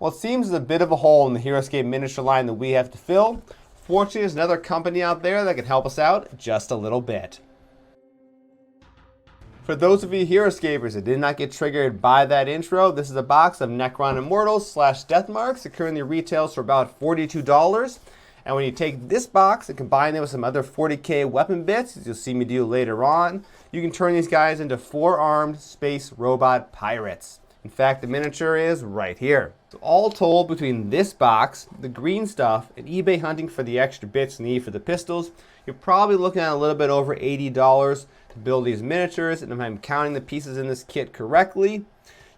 Well, it seems there's a bit of a hole in the Heroscape miniature line that we have to fill. Fortunately, there's another company out there that can help us out just a little bit. For those of you Heroscapers that did not get triggered by that intro, this is a box of Necron Immortals / Deathmarks. It currently retails for about $42. And when you take this box and combine it with some other 40K weapon bits, as you'll see me do later on, you can turn these guys into 4-armed space robot pirates. In fact, the miniature is right here. So all told, between this box, the green stuff, and eBay hunting for the extra bits you need for the pistols, you're probably looking at a little bit over $80 to build these miniatures. And if I'm counting the pieces in this kit correctly,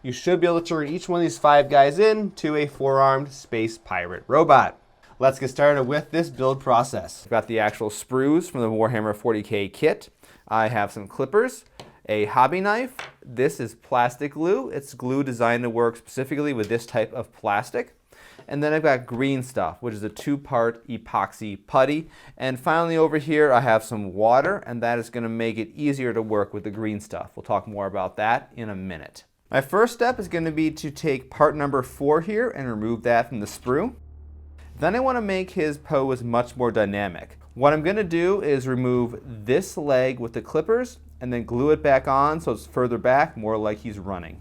you should be able to turn each one of these 5 guys into a 4-armed space pirate robot. Let's get started with this build process. I've got the actual sprues from the Warhammer 40K kit. I have some clippers, a hobby knife. This is plastic glue. It's glue designed to work specifically with this type of plastic. And then I've got green stuff, which is a 2-part epoxy putty. And finally over here I have some water, and that is going to make it easier to work with the green stuff. We'll talk more about that in a minute. My first step is going to be to take part number 4 here and remove that from the sprue. Then I want to make his pose much more dynamic. What I'm going to do is remove this leg with the clippers and then glue it back on so it's further back, more like he's running.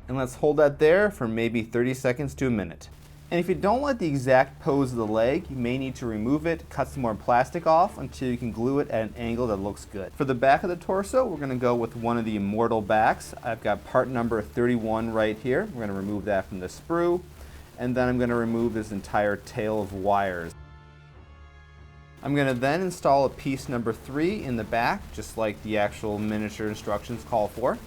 And let's hold that there for maybe 30 seconds to a minute. And if you don't like the exact pose of the leg, you may need to remove it, cut some more plastic off until you can glue it at an angle that looks good. For the back of the torso, we're going to go with one of the Immortal backs. I've got part number 31 right here. We're going to remove that from the sprue. And then I'm going to remove this entire tail of wires. I'm going to then install a piece number 3 in the back, just like the actual miniature instructions call for.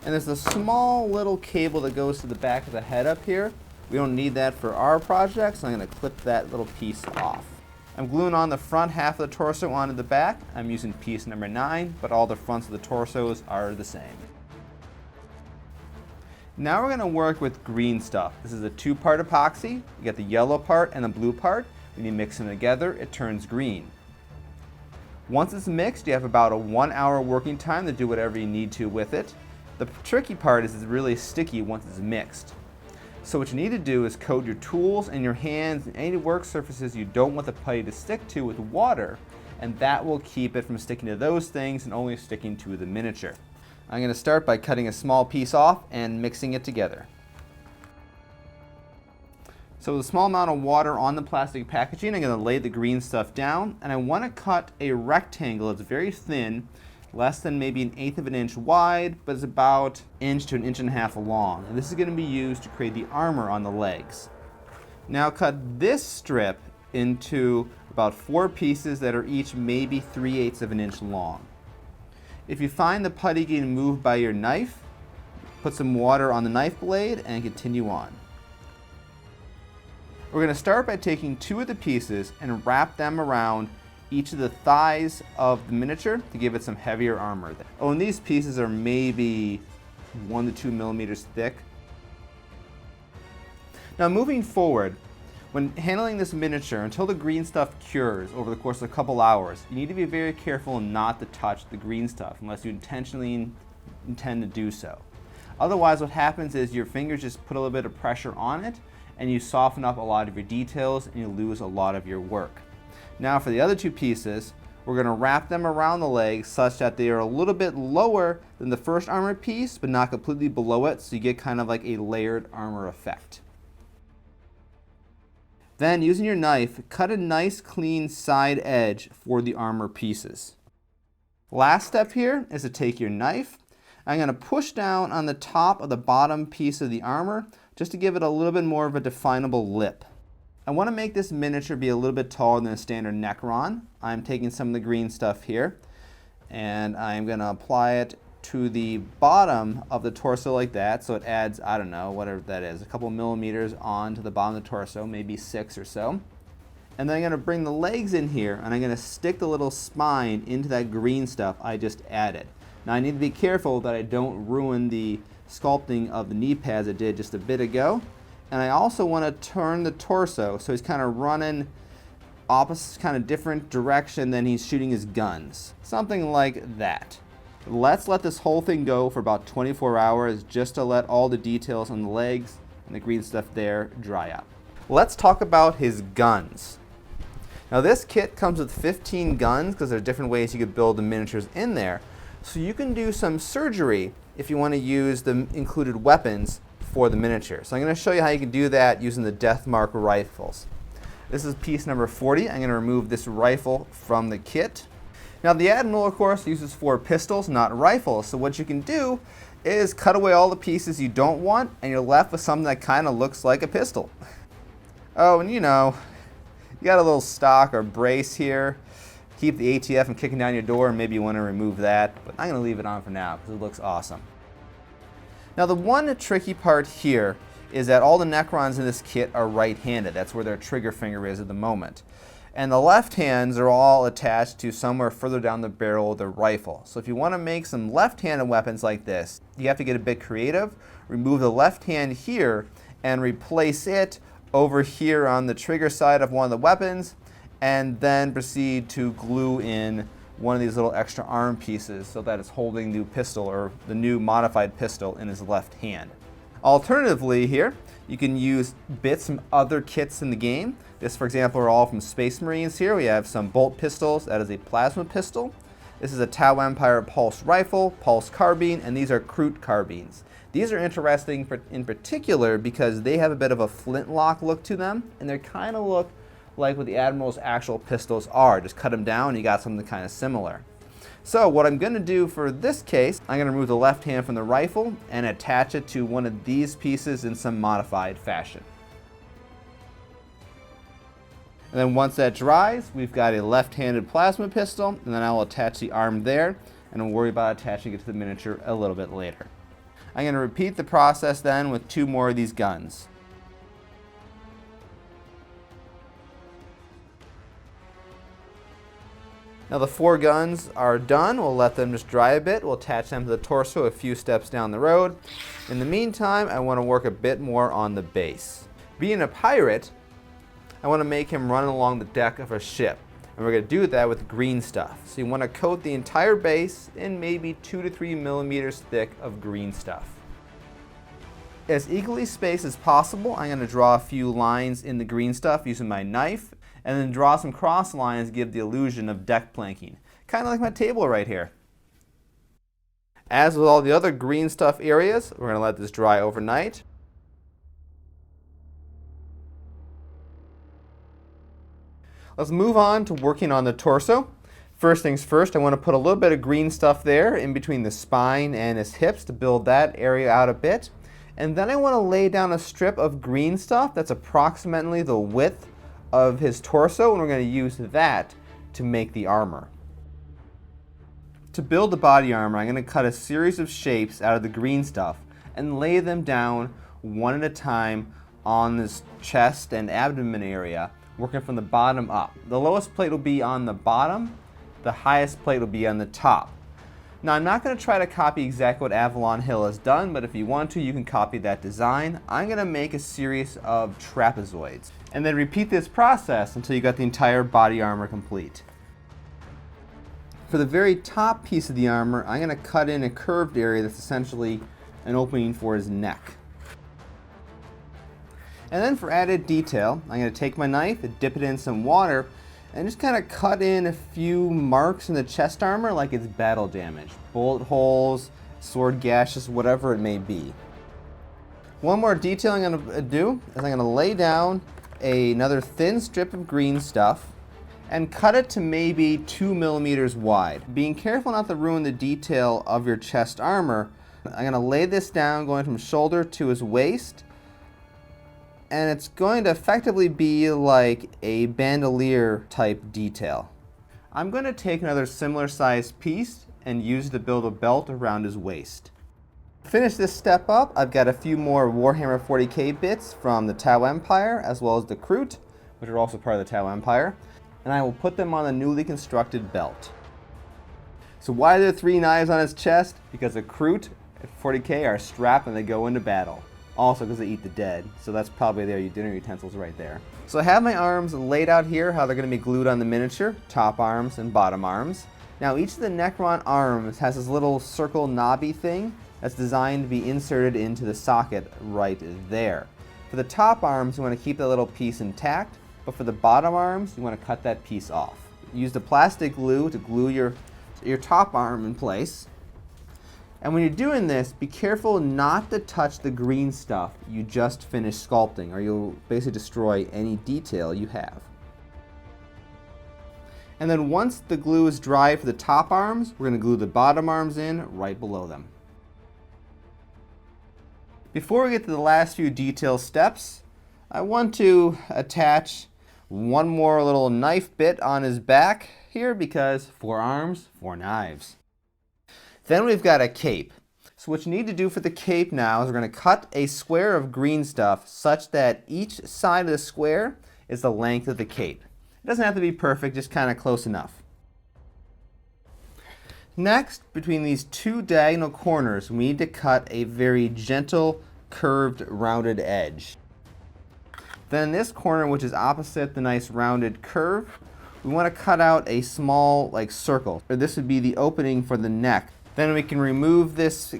And there's a small little cable that goes to the back of the head up here. We don't need that for our project, so I'm going to clip that little piece off. I'm gluing on the front half of the torso onto the back. I'm using piece number 9, but all the fronts of the torsos are the same. Now we're going to work with green stuff. This is a 2-part epoxy. You get the yellow part and the blue part. When you mix them together, it turns green. Once it's mixed, you have about a 1-hour working time to do whatever you need to with it. The tricky part is it's really sticky once it's mixed. So what you need to do is coat your tools and your hands and any work surfaces you don't want the putty to stick to with water, and that will keep it from sticking to those things and only sticking to the miniature. I'm going to start by cutting a small piece off and mixing it together. So with a small amount of water on the plastic packaging, I'm going to lay the green stuff down, and I want to cut a rectangle that's very thin, less than maybe 1/8 of an inch wide, but it's about 1 inch to 1.5 inches long. And this is going to be used to create the armor on the legs. Now cut this strip into about 4 pieces that are each maybe 3/8 of an inch long. If you find the putty getting moved by your knife, put some water on the knife blade and continue on. We're going to start by taking 2 of the pieces and wrap them around each of the thighs of the miniature to give it some heavier armor. Oh, and these pieces are maybe 1 to 2 millimeters thick. Now moving forward, when handling this miniature, until the green stuff cures over the course of a couple hours, you need to be very careful not to touch the green stuff unless you intentionally intend to do so. Otherwise, what happens is your fingers just put a little bit of pressure on it and you soften up a lot of your details and you lose a lot of your work. Now for the other 2 pieces, we're going to wrap them around the legs such that they are a little bit lower than the first armor piece, but not completely below it, so you get kind of like a layered armor effect. Then, using your knife, cut a nice clean side edge for the armor pieces. Last step here is to take your knife. I'm going to push down on the top of the bottom piece of the armor just to give it a little bit more of a definable lip. I want to make this miniature be a little bit taller than a standard Necron. I'm taking some of the green stuff here and I'm going to apply it to the bottom of the torso like that, so it adds, I don't know, whatever that is, a couple millimeters onto the bottom of the torso, maybe 6 or so. And then I'm going to bring the legs in here and I'm going to stick the little spine into that green stuff I just added. Now I need to be careful that I don't ruin the sculpting of the knee pads I did just a bit ago. And I also want to turn the torso so he's kind of running opposite, kind of different direction than he's shooting his guns. Something like that. Let's let this whole thing go for about 24 hours just to let all the details on the legs and the green stuff there dry up. Let's talk about his guns. Now this kit comes with 15 guns because there are different ways you could build the miniatures in there. So you can do some surgery if you want to use the included weapons for the miniature. So I'm going to show you how you can do that using the Hexmark rifles. This is piece number 40. I'm going to remove this rifle from the kit. Now the Admiral, of course, uses 4 pistols, not rifles. So what you can do is cut away all the pieces you don't want, and you're left with something that kind of looks like a pistol. Oh, and you know, you got a little stock or brace here. Keep the ATF from kicking down your door, and maybe you want to remove that, but I'm going to leave it on for now because it looks awesome. Now the one tricky part here is that all the Necrons in this kit are right-handed. That's where their trigger finger is at the moment. And the left hands are all attached to somewhere further down the barrel of the rifle. So if you want to make some left-handed weapons like this, you have to get a bit creative, remove the left hand here, and replace it over here on the trigger side of one of the weapons, and then proceed to glue in one of these little extra arm pieces so that it's holding the pistol, or the new modified pistol, in his left hand. Alternatively here, you can use bits from other kits in the game. This, for example, are all from Space Marines here. We have some bolt pistols. That is a plasma pistol. This is a Tau Empire pulse rifle, pulse carbine, and these are Kroot carbines. These are interesting in particular because they have a bit of a flintlock look to them, and they kind of look like what the Admiral's actual pistols are. Just cut them down and you got something kind of similar. So what I'm going to do for this case, I'm going to remove the left hand from the rifle and attach it to one of these pieces in some modified fashion. And then once that dries, we've got a left-handed plasma pistol, and then I'll attach the arm there, and I'll worry about attaching it to the miniature a little bit later. I'm going to repeat the process then with 2 more of these guns. Now the 4 guns are done. We'll let them just dry a bit. We'll attach them to the torso a few steps down the road. In the meantime, I want to work a bit more on the base. Being a pirate, I want to make him run along the deck of a ship. And we're going to do that with green stuff. So you want to coat the entire base in maybe 2 to 3 millimeters thick of green stuff. As equally spaced as possible, I'm going to draw a few lines in the green stuff using my knife, and then draw some cross lines to give the illusion of deck planking. Kind of like my table right here. As with all the other green stuff areas, we're going to let this dry overnight. Let's move on to working on the torso. First things first, I want to put a little bit of green stuff there in between the spine and his hips to build that area out a bit. And then I want to lay down a strip of green stuff that's approximately the width of his torso, and we're going to use that to make the armor. To build the body armor, I'm going to cut a series of shapes out of the green stuff and lay them down one at a time on this chest and abdomen area, working from the bottom up. The lowest plate will be on the bottom, the highest plate will be on the top. Now I'm not going to try to copy exactly what Avalon Hill has done, but if you want to, you can copy that design. I'm going to make a series of trapezoids, and then repeat this process until you got the entire body armor complete. For the very top piece of the armor, I'm going to cut in a curved area that's essentially an opening for his neck. And then for added detail, I'm going to take my knife and dip it in some water and just kind of cut in a few marks in the chest armor like it's battle damage. Bullet holes, sword gashes, whatever it may be. One more detail I'm going to do is I'm going to lay down another thin strip of green stuff and cut it to maybe 2 millimeters wide. Being careful not to ruin the detail of your chest armor, I'm going to lay this down going from shoulder to his waist, and it's going to effectively be like a bandolier type detail. I'm going to take another similar sized piece and use it to build a belt around his waist. To finish this step up, I've got a few more Warhammer 40K bits from the Tau Empire as well as the Kroot, which are also part of the Tau Empire, and I will put them on the newly constructed belt. So why are there 3 knives on his chest? Because the Kroot at 40K are strapped when they go into battle. Also because they eat the dead, so that's probably their dinner utensils right there. So I have my arms laid out here, how they're going to be glued on the miniature, top arms and bottom arms. Now each of the Necron arms has this little circle knobby thing that's designed to be inserted into the socket right there. For the top arms, you want to keep that little piece intact, but for the bottom arms, you want to cut that piece off. Use the plastic glue to glue your top arm in place. And when you're doing this, be careful not to touch the green stuff you just finished sculpting, or you'll basically destroy any detail you have. And then once the glue is dry for the top arms, we're going to glue the bottom arms in right below them. Before we get to the last few detail steps, I want to attach one more little knife bit on his back here, because 4 arms, 4 knives. Then we've got a cape. So what you need to do for the cape now is we're going to cut a square of green stuff such that each side of the square is the length of the cape. It doesn't have to be perfect, just kind of close enough. Next, between these 2 diagonal corners, we need to cut a very gentle, curved, rounded edge. Then in this corner, which is opposite the nice rounded curve, we want to cut out a small circle, or this would be the opening for the neck. Then we can remove this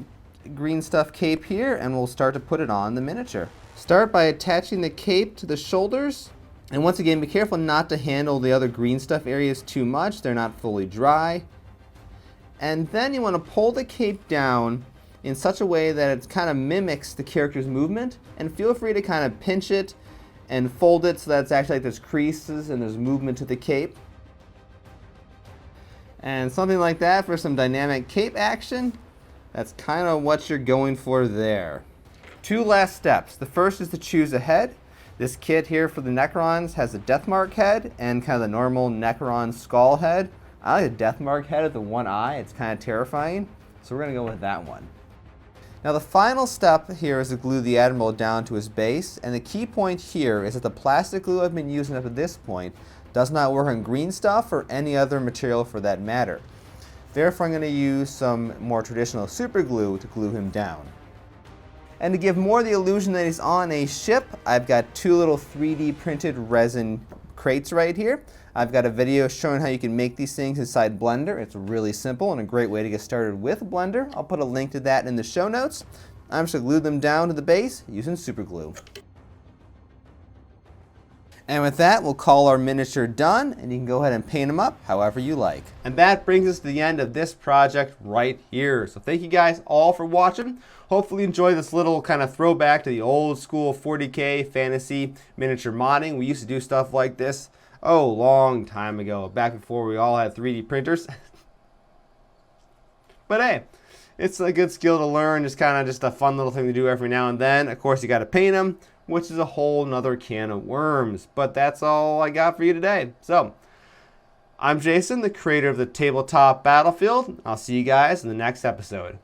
green stuff cape here and we'll start to put it on the miniature. Start by attaching the cape to the shoulders, and once again be careful not to handle the other green stuff areas too much, they're not fully dry. And then you want to pull the cape down in such a way that it kind of mimics the character's movement, and feel free to kind of pinch it and fold it so that it's actually like there's creases and there's movement to the cape. And something like that for some dynamic cape action, that's kind of what you're going for there. 2 last steps. The first is to choose a head. This kit here for the Necrons has a Deathmark head and kind of the normal Necron skull head. I like a Deathmark head with the 1 eye. It's kind of terrifying, so we're going to go with that one. Now the final step here is to glue the Admiral down to his base, and the key point here is that the plastic glue I've been using up to this point does not work on green stuff or any other material for that matter. Therefore, I'm going to use some more traditional super glue to glue him down. And to give more the illusion that he's on a ship, I've got 2 little 3D printed resin crates right here. I've got a video showing how you can make these things inside Blender. It's really simple and a great way to get started with Blender. I'll put a link to that in the show notes. I'm just going to glue them down to the base using super glue. And with that, we'll call our miniature done, and you can go ahead and paint them up however you like. And that brings us to the end of this project right here. So thank you guys all for watching. Hopefully you enjoy this little kind of throwback to the old school 40K fantasy miniature modding. We used to do stuff like this, long time ago, back before we all had 3D printers. But hey, it's a good skill to learn, just a fun little thing to do every now and then. Of course, you got to paint them, which is a whole nother can of worms. But that's all I got for you today. So, I'm Jason, the creator of the Tabletop Battlefield. I'll see you guys in the next episode.